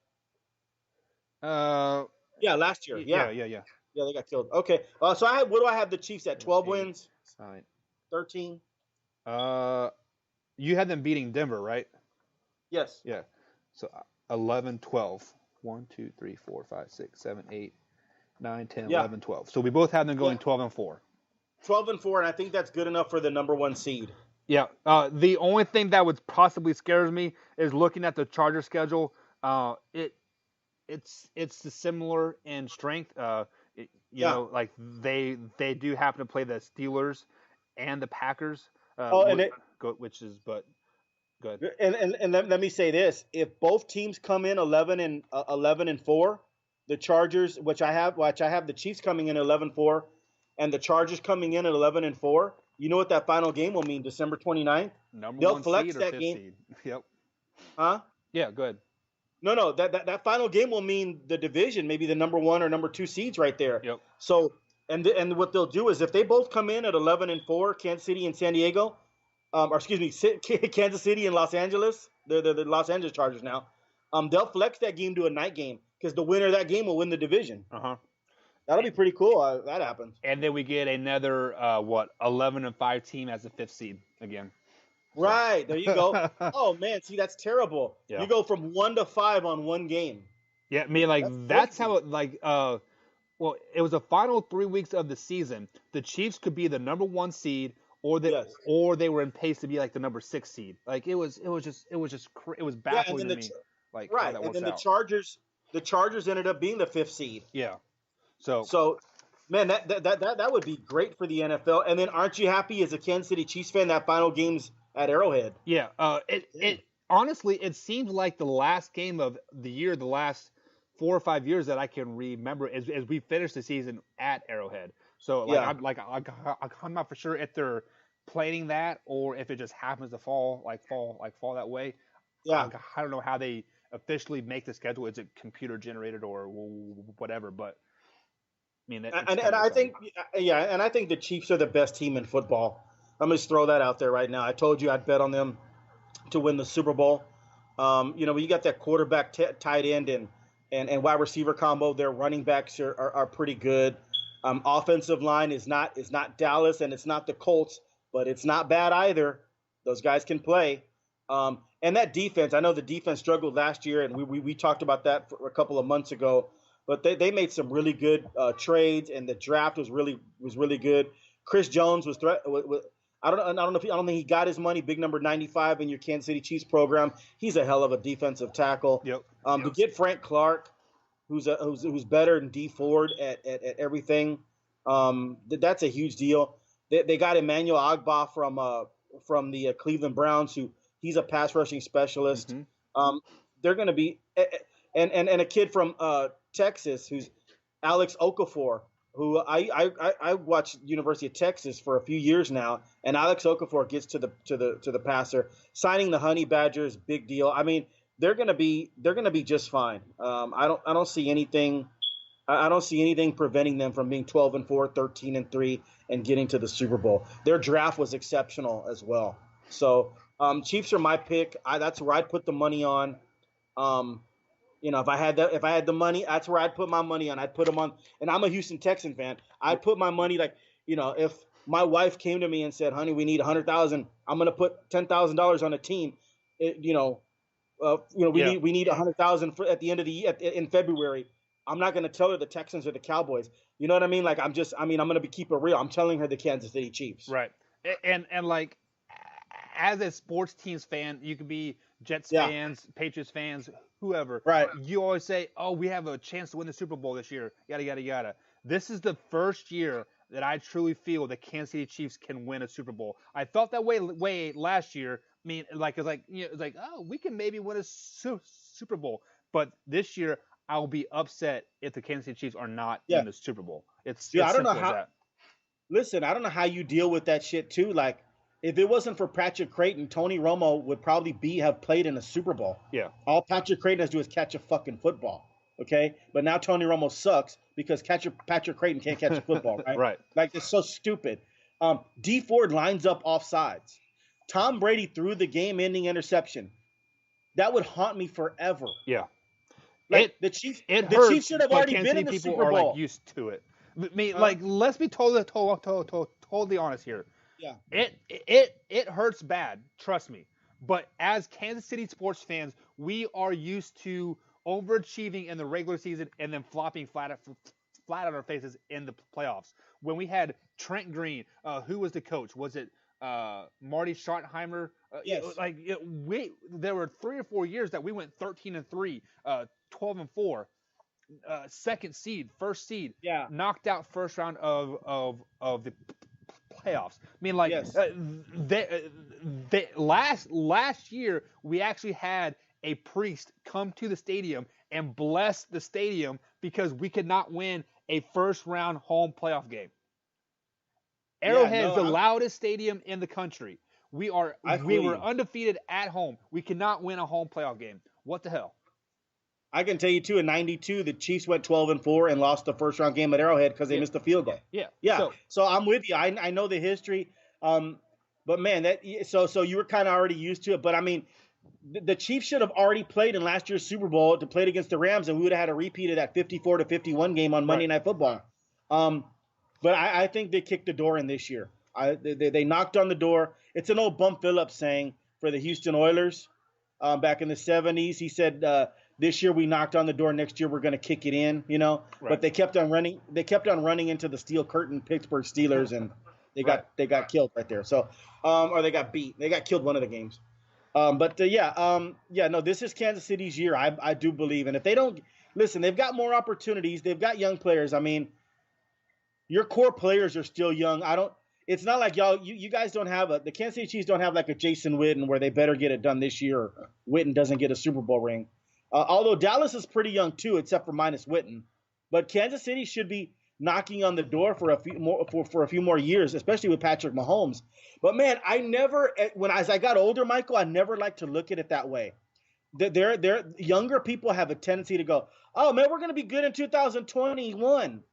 uh Yeah, last year. yeah. Yeah, they got killed. Okay. So what do I have the Chiefs at? 12 wins, 13. You had them beating Denver, right? Yes. Yeah. So 11, 12. 1, 2, 3, 4, 5, 6, 7, 8, 9, 10, Yeah. 11, 12. So we both have them going 12-4. 12-4, and I think that's good enough for the number 1 seed. Yeah. The only thing that would possibly scares me is looking at the Charger schedule. It's similar in strength. You know, like they do happen to play the Steelers and the Packers. Which is good. And let me say this: if both teams come in 11-4, the Chargers, which I have the Chiefs coming in 11-4, and the Chargers coming in at 11-4. You know what that final game will mean? December 29th. They'll flex seed or that game. Seed. Yep. Huh? Yeah. Good. No. That final game will mean the division, maybe the number 1 or number 2 seeds right there. Yep. So and what they'll do is if they both come in at 11-4, Kansas City and San Diego. Kansas City and Los Angeles. They're the Los Angeles Chargers now. They'll flex that game to a night game because the winner of that game will win the division. That'll be pretty cool. That happens. And then we get another 11-5 team as the 5th seed again. Right, there you go. Oh man, see that's terrible. Yeah. You go from 1-5 on one game. Yeah, I mean that's how it well, it was the final 3 weeks of the season. The Chiefs could be the number 1 seed. Or they were in pace to be like the number 6 seed. Like it was baffling to me. Like right, how that and then out. the Chargers ended up being the 5th seed. Yeah. So, man, that would be great for the NFL. And then, aren't you happy as a Kansas City Chiefs fan that final game's at Arrowhead? Yeah. It honestly it seems like the last game of the year, the last 4 or 5 years that I can remember as we finished the season at Arrowhead. So I'm not for sure if they're planning that or if it just happens to fall that way. Yeah. I don't know how they officially make the schedule. Is it computer generated or whatever? But I mean, I think the Chiefs are the best team in football. I'm going to throw that out there right now. I told you I'd bet on them to win the Super Bowl. You got that quarterback, tight end, and wide receiver combo. Their running backs are pretty good. Offensive line is not Dallas and it's not the Colts, but it's not bad either. Those guys can play. And that defense, I know the defense struggled last year, and we talked about that for a couple of months ago. But they made some really good trades, and the draft was really good. Chris Jones was I don't think he got his money. Big number 95 in your Kansas City Chiefs program. He's a hell of a defensive tackle. Yep. To get Frank Clark, who's better than Dee Ford at everything, that's a huge deal. They got Emmanuel Ogbah from the Cleveland Browns, he's a pass rushing specialist. Mm-hmm. They're going to be and a kid from Texas who's Alex Okafor, who I watched University of Texas for a few years now, and Alex Okafor gets to the passer. Signing the Honey Badgers, big deal. I mean, they're gonna be just fine. I don't see anything preventing them from being 12-4, 13-3, and getting to the Super Bowl. Their draft was exceptional as well. So Chiefs are my pick. That's where I'd put the money on. If I had the money, that's where I'd put my money on. I'd put them on, and I'm a Houston Texan fan. I'd put my money if my wife came to me and said, "Honey, we need $100,000. I'm going to put $10,000 on a team." We need $100,000 at the end of the year in February. I'm not going to tell her the Texans or the Cowboys. You know what I mean? I'm going to keep it real. I'm telling her the Kansas City Chiefs. Right. And as a sports teams fan, you could be Jets fans, Patriots fans, whoever. Right. You always say, "Oh, we have a chance to win the Super Bowl this year." Yada yada yada. This is the first year that I truly feel the Kansas City Chiefs can win a Super Bowl. I felt that way last year. I mean, it's like, oh, we can maybe win a Super Bowl. But this year, I'll be upset if the Kansas City Chiefs are not in the Super Bowl. It's I don't know simple as that. Listen, I don't know how you deal with that shit too. Like, if it wasn't for Patrick Creighton, Tony Romo would probably have played in a Super Bowl. Yeah. All Patrick Creighton has to do is catch a fucking football. Okay? But now Tony Romo sucks because Patrick Creighton can't catch a football, right? Right. Like, it's so stupid. D Ford lines up offsides. Tom Brady threw the game-ending interception. That would haunt me forever. Yeah. Like, the Chiefs should have already been in the people Super are Bowl. like used to it. I mean, like, let's be totally honest here. Yeah. It hurts bad, trust me. But as Kansas City sports fans, we are used to overachieving in the regular season and then flopping flat on our faces in the playoffs. When we had Trent Green, who was the coach? Was it Marty Schottenheimer? Yes. There were 3 or 4 years that we went 13-3, 12-4, second seed, first seed, Yeah. knocked out first round of the playoffs. I mean, like, Yes. Last year we actually had a priest come to the stadium and bless the stadium because we could not win a first round home playoff game. Arrowhead is the loudest stadium in the country. We were undefeated at home. We could not win a home playoff game. What the hell? I can tell you too, in '92, the Chiefs went 12-4 and lost the first round game at Arrowhead because they missed a field goal. Yeah. So I'm with you. I know the history. But man, so you were kind of already used to it. But I mean, the Chiefs should have already played in last year's Super Bowl to play against the Rams, and we would have had a repeat of that 54-51 game on Monday Night Football. But I think they kicked the door in this year. They knocked on the door. It's an old Bum Phillips saying for the Houston Oilers back in the 70s. He said, this year we knocked on the door. Next year we're going to kick it in, you know. Right. But they kept on running. They kept on running into the steel curtain Pittsburgh Steelers, and they got killed right there. So, or they got beat. They got killed one of the games. No, this is Kansas City's year. I do believe, and if they don't listen, they've got more opportunities. They've got young players. I mean, your core players are still young. It's not like you guys don't have the Kansas City Chiefs don't have like a Jason Witten where they better get it done this year. Or Witten doesn't get a Super Bowl ring. Although Dallas is pretty young too, except for minus Witten. But Kansas City should be knocking on the door for a few more years, especially with Patrick Mahomes. But man, as I got older, Michael, I never liked to look at it that way. They're younger people have a tendency to go, oh man, we're gonna be good in 2021.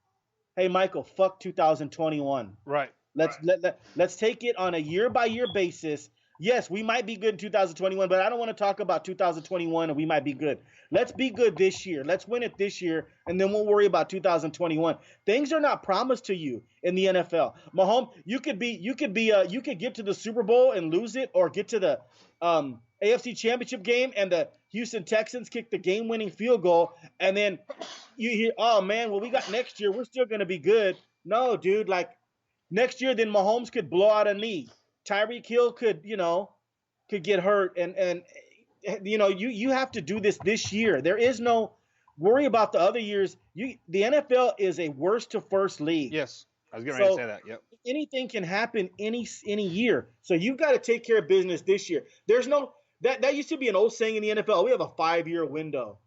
Hey Michael, fuck 2021. Right. Let's take it on a year by year basis. Yes, we might be good in 2021, but I don't want to talk about 2021 and we might be good. Let's be good this year. Let's win it this year, and then we'll worry about 2021. Things are not promised to you in the NFL. Mahomes, you could get to the Super Bowl and lose it, or get to the AFC Championship game and the Houston Texans kick the game-winning field goal, and then you hear, oh man, well we got next year. We're still gonna be good. No, dude, like next year, then Mahomes could blow out a knee. Tyreek Hill could get hurt, and you have to do this year. There is no worry about the other years. The NFL is a worst to first league. Yes, I was getting ready to say that. Yep. Anything can happen any year, so you've got to take care of business this year. There's no that used to be an old saying in the NFL. We have a 5-year window.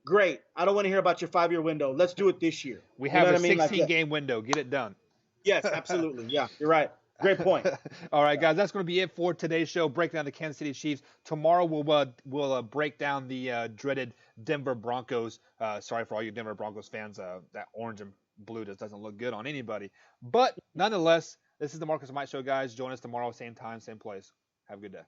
Great. I don't want to hear about your 5-year window. Let's do it this year. We have a 16-game window. Get it done. Yes, absolutely. Yeah, you're right. Great point. All right, guys, that's going to be it for today's show. Breaking down the Kansas City Chiefs. Tomorrow we'll break down the dreaded Denver Broncos. Sorry for all you Denver Broncos fans. That orange and blue just doesn't look good on anybody. But nonetheless, this is the Marcus and Mike Show, guys. Join us tomorrow, same time, same place. Have a good day.